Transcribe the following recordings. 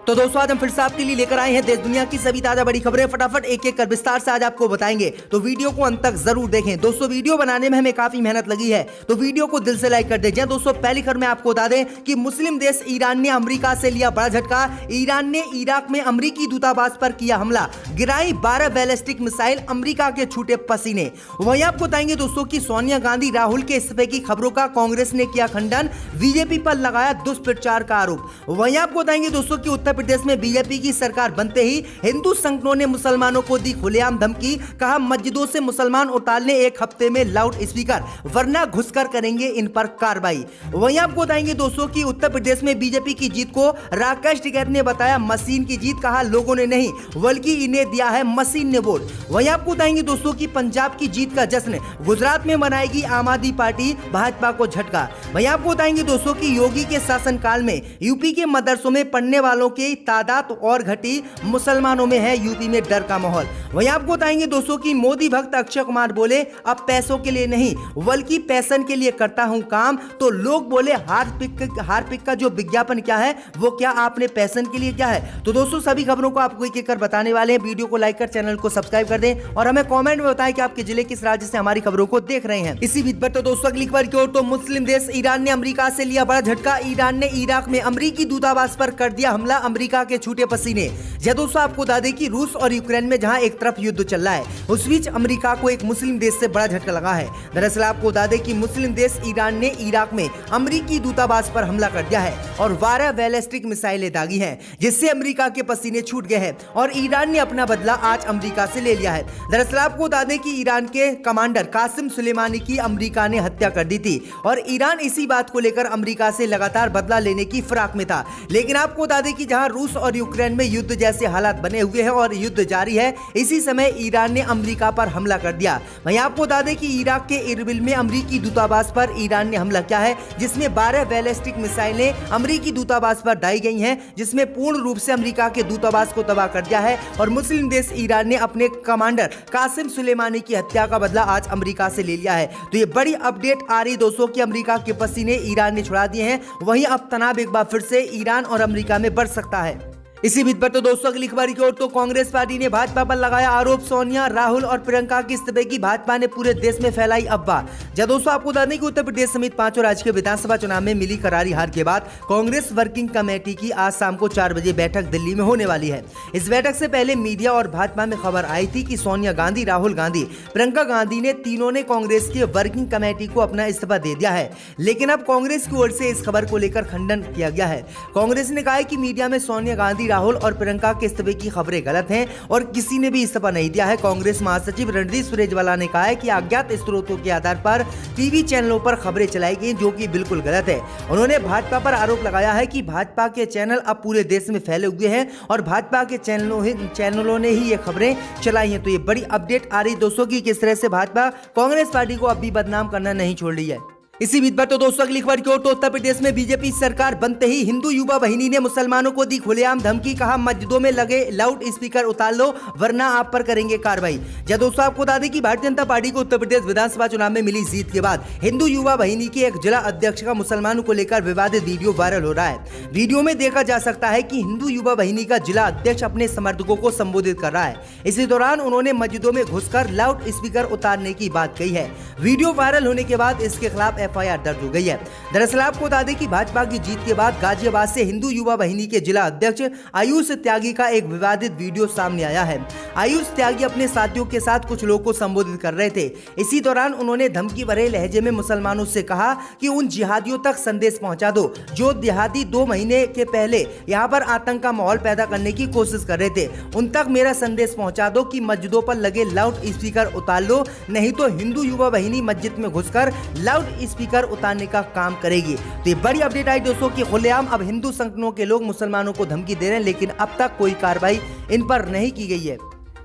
तो दोस्तों आज हम फिर से आपके लिए लेकर आए हैं देश दुनिया की सभी ताजा बड़ी खबरें। फटाफट एक एक कर विस्तार से आज आपको बताएंगे, तो वीडियो को अंत तक जरूर देखें। दोस्तों वीडियो बनाने में हमें काफी मेहनत लगी है, तो वीडियो को दिल से लाइक कर दें। दोस्तों पहली खबर में आपको बता दें कि मुस्लिम देश ईरान ने अमेरिका से लिया बड़ा झटका। ईरान ने इराक में अमेरिकी दूतावास पर किया हमला, गिराई 12 बैलिस्टिक मिसाइल, अमेरिका के छूटे पसीने। वहीं आपको बताएंगे दोस्तों की सोनिया गांधी राहुल के इस्तीफे की खबरों का कांग्रेस ने किया खंडन, बीजेपी पर लगाया दुष्प्रचार का आरोप। वहीं आपको बताएंगे दोस्तों की उत्तर प्रदेश में बीजेपी की सरकार बनते ही हिंदू संगठनों ने मुसलमानों को दी खुलेआम धमकी, कहा मस्जिदों से मुसलमान उतार ले एक हफ्ते में लाउड स्पीकर, वरना घुसकर करेंगे इन पर कार्रवाई। वहीं आपको बताएंगे दोस्तों की उत्तर प्रदेश में बीजेपी की जीत को राकेश टिकैत ने बताया मशीन की जीत, कहा लोगों ने नहीं बल्कि इन्हें दिया है मशीन ने वोट। वहीं आपको बताएंगे दोस्तों की पंजाब की जीत का जश्न गुजरात में मनाएगी आम आदमी पार्टी, भाजपा को झटका। वहीं आपको बताएंगे दोस्तों की योगी के शासनकाल में यूपी के मदरसों में पढ़ने वालों की तादाद और घटी, मुसलमानों में है यूपी में डर का माहौल। वहीं आपको बताएंगे दोस्तों की मोदी भक्त अक्षय कुमार बोले अब पैसों के लिए नहीं बल्कि पैशन के लिए करता हूं काम, तो लोग बोले हार्पिक का जो विज्ञापन क्या है वो क्या आपने पैशन के लिए क्या है। तो दोस्तों सभी खबरों को आपको एक एक कर बताने वाले हैं। वीडियो को लाइक कर चैनल को सब्सक्राइब कर दें और हमें कमेंट में बताएं कि आपके जिले किस राज्य से हमारी खबरों को देख रहे हैं। इसी बीच पर तो दोस्तों अगली खबर की ओर, तो मुस्लिम देश ईरान ने अमेरिका से लिया बड़ा झटका। ईरान ने इराक में अमेरिकी दूतावास पर कर दिया हमला, अमेरिका के छूटे पसीने। दोस्तों आपको बता दें कि रूस और यूक्रेन में जहां एक तरफ युद्ध चल रहा है, उस बीच अमेरिका को एक मुस्लिम देश से बड़ा झटका लगा है। दरअसल आपको बता दें कि मुस्लिम देश ईरान ने इराक में अमेरिकी दूतावास पर हमला कर दिया है और 12 बैलिस्टिक मिसाइलें दागी हैं, जिससे अमेरिका के पसीने छूट गए हैं और ईरान ने अपना बदला आज अमेरिका से ले लिया है। दरअसल आपको बता दें कि ईरान के कमांडर कासिम सुलेमानी की अमेरिका ने हत्या कर दी थी और ईरान इसी बात को लेकर अमेरिका से लगातार बदला लेने की फिराक में था। लेकिन आपको बता दें कि जहां रूस और यूक्रेन में युद्ध जैसे हालात बने हुए हैं और युद्ध जारी है, इसी समय ईरान ने अमेरिका पर हमला कर दिया। वहीं आपको बता दें कि इराक के इरबिल में अमेरिकी दूतावास पर ईरान ने हमला किया है, जिसमें 12 बैलिस्टिक मिसाइलें अमेरिकी दूतावास पर दागी गई हैं, जिसमें पूर्ण रूप से अमेरिका के दूतावास को तबाह कर दिया है और मुस्लिम देश ईरान ने अपने कमांडर कासिम सुलेमानी की हत्या का बदला आज अमेरिका से ले लिया है। तो ये बड़ी अपडेट आ रही दोस्तों कि अमेरिका के पसीने ईरान ने छुड़ा दिए हैं। वहीं अब तनाव एक बार फिर से ईरान और अमेरिका में बढ़ सकता है। इसी बीच पर तो दोस्तों अगली खबर की ओर, तो कांग्रेस पार्टी ने भाजपा पर लगाया आरोप, सोनिया राहुल और प्रियंका की इस्तीफे की भाजपा ने पूरे देश में फैलाई अफवाह। दोस्तों आपको बता दें कि उत्तर प्रदेश समेत 5 राज्य के विधानसभा चुनाव में मिली करारी हार के बाद कांग्रेस वर्किंग कमेटी की आज शाम को 4 बजे बैठक दिल्ली में होने वाली है। इस बैठक से पहले मीडिया और भाजपा में खबर आई थी कि सोनिया गांधी, राहुल गांधी, प्रियंका गांधी ने तीनों ने कांग्रेस की वर्किंग कमेटी को अपना इस्तीफा दे दिया है। लेकिन अब कांग्रेस की ओर से इस खबर को लेकर खंडन किया गया है। कांग्रेस ने कहा है कि मीडिया में सोनिया गांधी, राहुल और प्रियंका के इस्तीफे की खबरें गलत हैं और किसी ने भी इस्तीफा नहीं दिया है। कांग्रेस महासचिव रणदीप सुरजेवाला ने कहा है कि अज्ञात स्रोतों के आधार पर टीवी चैनलों पर खबरें चलाई गई जो कि बिल्कुल गलत है। उन्होंने भाजपा पर आरोप लगाया है कि भाजपा के चैनल अब पूरे देश में फैले हुए हैं और भाजपा के चैनलों ने ही ये खबरें चलाई हैं। तो ये बड़ी अपडेट आ रही दोस्तों की किस तरह से भाजपा कांग्रेस पार्टी को अब भी बदनाम करना नहीं छोड़ रही है। इसी बीच पर तो दोस्तों अगली खबर की ओर, तो उत्तर प्रदेश में बीजेपी सरकार बनते ही हिंदू युवा वाहिनी ने मुसलमानों को दी खुलेआम धमकी, कहा मस्जिदों में लगे लाउड स्पीकर उतार लो वरना आप पर करेंगे कार्रवाई। दोस्तों आपको बता दें कि भारतीय जनता पार्टी को उत्तर प्रदेश विधानसभा चुनाव में मिली जीत के बाद हिंदू युवा वाहिनी के एक जिला अध्यक्ष का मुसलमानों को लेकर विवादित वीडियो वायरल हो रहा है। वीडियो में देखा जा सकता है कि हिंदू युवा वाहिनी का जिला अध्यक्ष अपने समर्थकों को संबोधित कर रहा है। इसी दौरान उन्होंने मस्जिदों में घुसकर लाउड स्पीकर उतारने की बात कही है। वीडियो वायरल होने के बाद इसके खिलाफ FIR दर्ज हो गई है। दरअसल आपको बता दें कि भाजपा की जीत के बाद गाजियाबाद से हिंदू युवा वाहिनी के जिला अध्यक्ष आयुष त्यागी का एक विवादित वीडियो सामने आया है। आयुष त्यागी अपने साथियों के साथ कुछ लोगों को संबोधित कर रहे थे। इसी दौरान उन्होंने धमकी भरे लहजे में मुसलमानों से कहा कि उन जिहादियों तक संदेश पहुंचा दो जो जिहादी 2 महीने के पहले यहां पर आतंक का माहौल पैदा करने की कोशिश कर रहे थे। उन तक मेरा संदेश पहुंचा दो कि मस्जिदों पर लगे लाउड स्पीकर उतार लो, नहीं तो हिंदू युवा वाहिनी मस्जिद में घुसकर लाउड स्पीकर उतारने का काम करेगी। तो ये बड़ी अपडेट आई दोस्तों कि खुलेआम अब हिंदू संगठनों के लोग मुसलमानों को धमकी दे रहे हैं, लेकिन अब तक कोई कार्रवाई इन पर नहीं की गई है।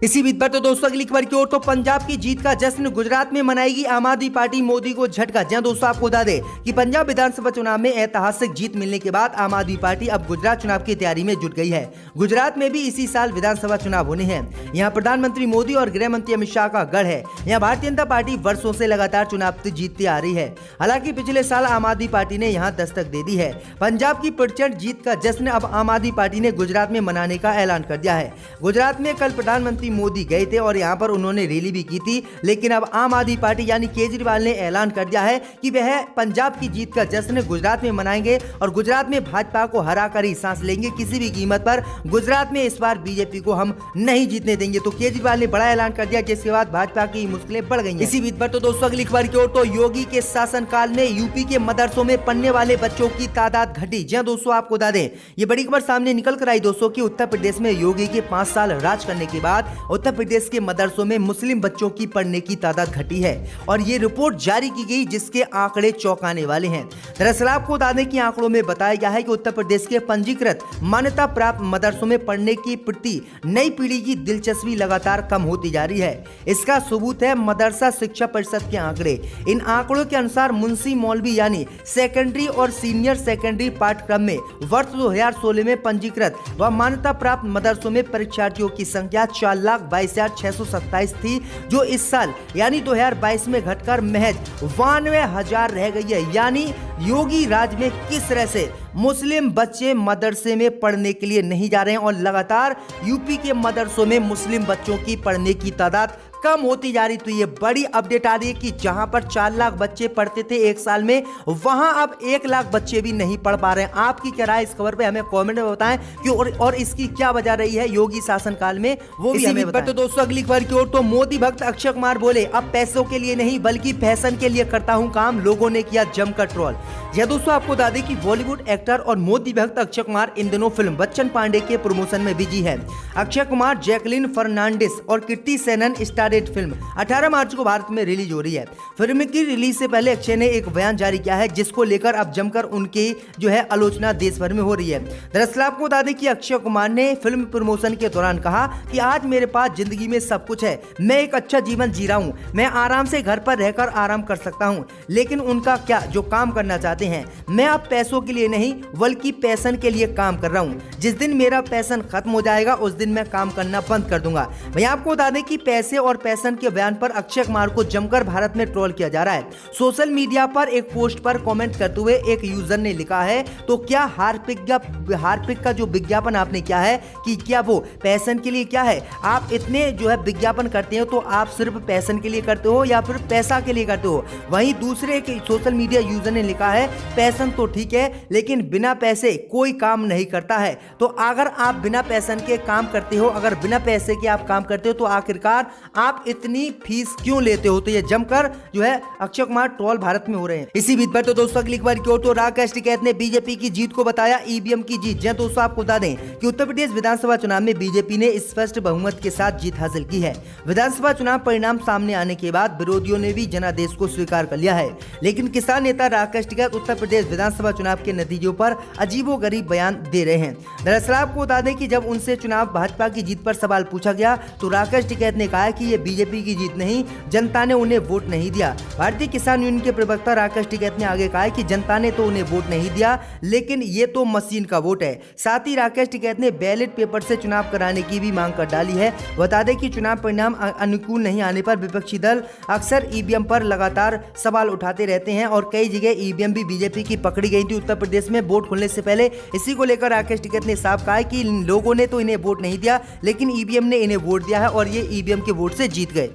इसी बीच पर तो दोस्तों अगली खबर की ओर तो पंजाब की जीत का जश्न गुजरात में मनाएगी आम आदमी पार्टी, मोदी को झटका। जहां दोस्तों आपको बता दें कि पंजाब विधानसभा चुनाव में ऐतिहासिक जीत मिलने के बाद आम आदमी पार्टी अब गुजरात चुनाव की तैयारी में जुट गई है। गुजरात में भी इसी साल विधानसभा चुनाव होने हैं। यहाँ प्रधानमंत्री मोदी और गृह मंत्री अमित शाह का गढ़ है। यहाँ भारतीय जनता पार्टी वर्षों से लगातार चुनाव जीतती आ रही है। हालांकि पिछले साल आम आदमी पार्टी ने यहाँ दस्तक दे दी है। पंजाब की प्रचंड जीत का जश्न अब आम आदमी पार्टी ने गुजरात में मनाने का ऐलान कर दिया है। गुजरात में कल प्रधानमंत्री मोदी गए थे और यहां पर उन्होंने रैली भी की थी, लेकिन अब आम आदमी पार्टी यानी केजरीवाल ने ऐलान कर दिया है कि वह पंजाब की जीत का जश्न गुजरात में मनाएंगे और गुजरात में भाजपा को हरा कर ही सांस लेंगे। किसी भी कीमत पर गुजरात में इस बार बीजेपी को हम नहीं जीतने देंगे। तो केजरीवाल ने बड़ा ऐलान कर दिया, जिसके बाद भाजपा की मुश्किलें बढ़ गई हैं। इसी बीच पर तो दोस्तों अगली खबर की ओर तो योगी के शासनकाल में यूपी के मदरसों में पढ़ने वाले बच्चों की तादाद घटी। जी दोस्तों आपको बता दें, ये बड़ी खबर सामने निकल कर आई दोस्तों की उत्तर प्रदेश में योगी के 5 साल राज करने के बाद उत्तर प्रदेश के मदरसों में मुस्लिम बच्चों की पढ़ने की तादाद घटी है और ये रिपोर्ट जारी की गई, जिसके आंकड़े चौंकाने वाले हैं। दरअसल आपको बता दें कि आंकड़ों में बताया गया है कि उत्तर प्रदेश के पंजीकृत मान्यता प्राप्त मदरसों में पढ़ने की प्रति नई पीढ़ी की दिलचस्पी लगातार कम होती जा रही है। इसका सबूत है मदरसा शिक्षा परिषद के आंकड़े। इन आंकड़ों के अनुसार मुंशी मौलवी यानी सेकेंडरी और सीनियर सेकेंडरी पाठ्यक्रम में वर्ष 2016 में पंजीकृत व मान्यता प्राप्त मदरसों में परीक्षार्थियों की संख्या 4,22,627 थी, जो इस साल यानी 2022 में घटकर महज 92,000 रह गई है। यानी योगी राज में किस तरह से मुस्लिम बच्चे मदरसे में पढ़ने के लिए नहीं जा रहे हैं और लगातार यूपी के मदरसों में मुस्लिम बच्चों की पढ़ने की तादाद कम होती जा रही। तो ये बड़ी अपडेट आ रही है कि जहां पर 4 लाख बच्चे पढ़ते थे एक साल में, वहां अब 1 लाख बच्चे भी नहीं पढ़ पा रहे हैं। आपकी क्या राय इस खबर पे हमें कमेंट में बताएं कि और इसकी क्या वजह रही है योगी शासनकाल में, वो भी हमें बताएं। तो दोस्तों अगली खबर की ओर तो मोदी भक्त अक्षय कुमार बोले, अब पैसों के लिए नहीं बल्कि फैशन के लिए करता हूं काम। लोगों ने किया जमकर ट्रोल। यह दोस्तों आपको बता दें कि बॉलीवुड एक्टर और मोदी भक्त अक्षय कुमार इन दिनों फिल्म बच्चन पांडे के प्रमोशन में बिजी है। अक्षय कुमार, जैकलिन फर्नांडिस और कीर्ति सेनन स्टाररेड फिल्म 18 मार्च को भारत में रिलीज हो रही है। फिल्म की रिलीज से पहले अक्षय ने एक बयान जारी किया है, जिसको लेकर अब जमकर उनकी जो है आलोचना देश भर में हो रही है। दरअसल आपको बता दें कि अक्षय कुमार ने फिल्म प्रमोशन के दौरान कहा कि आज मेरे पास जिंदगी में सब कुछ है, मैं एक अच्छा जीवन जी रहा हूं, मैं आराम से घर पर रहकर आराम कर सकता हूं, लेकिन उनका क्या जो काम करना चाहते हैं, मैं अब पैसों के लिए नहीं बल्कि पैशन के लिए काम कर रहा हूं। जिस दिन मेरा पैशन खत्म हो जाएगा उस दिन मैं काम करना बंद कर दूंगा। भैया आपको बता दें कि पैसे और पैशन के बयान पर अक्षय कुमार को जमकर भारत में ट्रोल किया जा रहा है। सोशल मीडिया पर एक पोस्ट पर कमेंट करते हुए एक यूजर ने लिखा है, तो क्या हार्पिक का जो विज्ञापन आपने किया है कि क्या वो पैशन के लिए क्या है? आप इतने जो है विज्ञापन करते हो तो आप सिर्फ पैशन के लिए करते हो या फिर पैसा के लिए करते हो? वहीं दूसरे एक सोशल मीडिया यूजर ने लिखा है, पैशन तो ठीक है लेकिन बिना पैसे कोई काम नहीं करता है। तो अगर आप बिना पैशन के काम करते हो, अगर बिना पैसे के आप काम करते हो, तो आखिरकार आप इतनी फीस क्यों लेते हो? तो ये जमकर जो है अक्षय कुमार ट्रोल भारत में हो रहे हैं। इसी बीच पर तो दोस्तों अगली खबर की ओर तो राकेश टिकैत ने बीजेपी की जीत को बताया ईवीएम की जीत। जहां दोस्तों आपको बता दें कि उत्तर प्रदेश विधानसभा चुनाव में बीजेपी ने स्पष्ट बहुमत के साथ जीत हासिल की है। विधानसभा चुनाव परिणाम सामने आने के बाद विरोधियों ने भी जनादेश को स्वीकार कर लिया है, लेकिन किसान नेता राकेश टिकैत उत्तर प्रदेश विधानसभा चुनाव के नतीजों पर अजीबोगरीब बयान दे रहे हैं। दरअसल आपको बता दें कि जब उनसे चुनाव भाजपा की जीत पर सवाल पूछा गया तो राकेश टिकैत ने कहा कि ये बीजेपी की जीत नहीं, जनता ने उन्हें वोट नहीं दिया। भारतीय किसान यूनियन के प्रवक्ता राकेश टिकैत ने आगे कहा कि जनता ने तो उन्हें वोट नहीं दिया, लेकिन ये तो मशीन का वोट है। साथ ही राकेश टिकैत ने बैलेट पेपर से चुनाव कराने की भी मांग कर डाली है। बता दें कि चुनाव परिणाम अनुकूल नहीं आने पर विपक्षी दल अक्सर ईवीएम पर लगातार सवाल उठाते रहते हैं और कई जगह ईवीएम भी बीजेपी की पकड़ी गई थी उत्तर प्रदेश में वोट खुलने से पहले। इसी को लेकर राकेश टिकैत ने साफ कहा कि लोगों ने तो इन्हें वोट नहीं दिया, लेकिन ईवीएम ने इन्हें वोट दिया है और ये ईवीएम के वोट से जीत गए।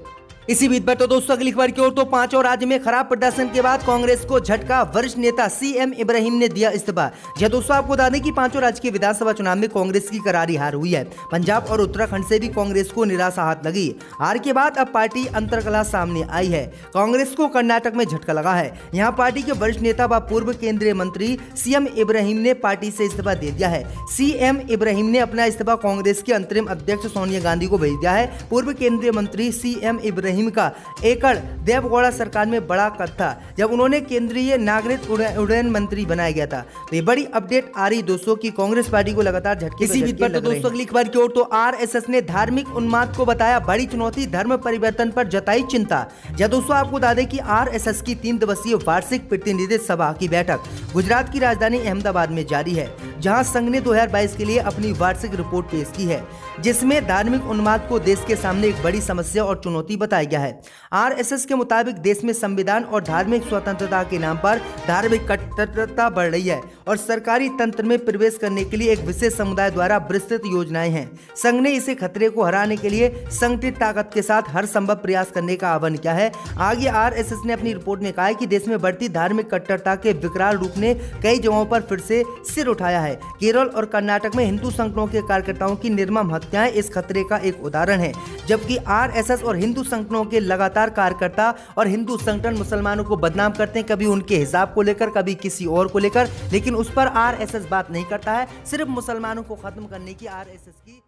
इसी बीच पर तो दोस्तों अगली खबर की ओर तो 5 और राज्य में खराब प्रदर्शन के बाद कांग्रेस को झटका, वरिष्ठ नेता सीएम इब्राहिम ने दिया इस्तीफा। यह दोस्तों आपको बता दें कि 5 राज्य के विधानसभा चुनाव में कांग्रेस की करारी हार हुई है। पंजाब और उत्तराखंड से भी कांग्रेस को निराशा हाथ लगी। हार के बाद अब पार्टी अंतर्कलह सामने आई है। कांग्रेस को कर्नाटक में झटका लगा है। यहाँ पार्टी के वरिष्ठ नेता व पूर्व केंद्रीय मंत्री सीएम इब्राहिम ने पार्टी से इस्तीफा दे दिया है। सीएम इब्राहिम ने अपना इस्तीफा कांग्रेस के अंतरिम अध्यक्ष सोनिया गांधी को भेज दिया है। पूर्व केंद्रीय मंत्री सीएम इब्राहिम रहीम का एकड़ देवगौड़ा सरकार में बड़ा कद था जब उन्होंने केंद्रीय नागरिक उड्डयन मंत्री बनाया गया था। तो ये बड़ी अपडेट आ रही दोस्तों की कांग्रेस पार्टी को लगातार झटके इसी बीच पर। तो दोस्तों अगली खबर की ओर, तो आरएसएस ने धार्मिक उन्माद को बताया बड़ी चुनौती, धर्म परिवर्तन पर जताई चिंता। जब दोस्तों आपको बता दें कि आरएसएस की 3 दिवसीय वार्षिक प्रतिनिधि सभा की बैठक गुजरात की राजधानी अहमदाबाद में जारी है, जहां संघ ने 2022 के लिए अपनी वार्षिक रिपोर्ट पेश की है, जिसमें धार्मिक उन्माद को देश के सामने एक बड़ी समस्या और चुनौती बताया गया है। आरएसएस के मुताबिक देश में संविधान और धार्मिक स्वतंत्रता के नाम पर धार्मिक कट्टरता बढ़ रही है और सरकारी तंत्र में प्रवेश करने के लिए एक विशेष समुदाय द्वारा विस्तृत योजनाएं हैं। संघ ने इसे खतरे को हराने के लिए संगठित ताकत के साथ हर संभव प्रयास करने का आह्वान किया है। आगे आरएसएस ने अपनी रिपोर्ट में कहा है कि देश में बढ़ती धार्मिक कट्टरता के विकराल रूप ने कई जगहों पर फिर से सिर उठाया है। केरल और कर्नाटक में हिंदू संगठनों के कार्यकर्ताओं की निर्मम हत्याएं इस खतरे का एक उदाहरण है, जबकि आरएसएस और हिंदू संगठनों के लगातार कार्यकर्ता और हिंदू संगठन मुसलमानों को बदनाम करते हैं, कभी उनके हिसाब को लेकर, कभी किसी और को लेकर, लेकिन उस पर आरएसएस बात नहीं करता है। सिर्फ मुसलमानों को खत्म करने की आरएसएस की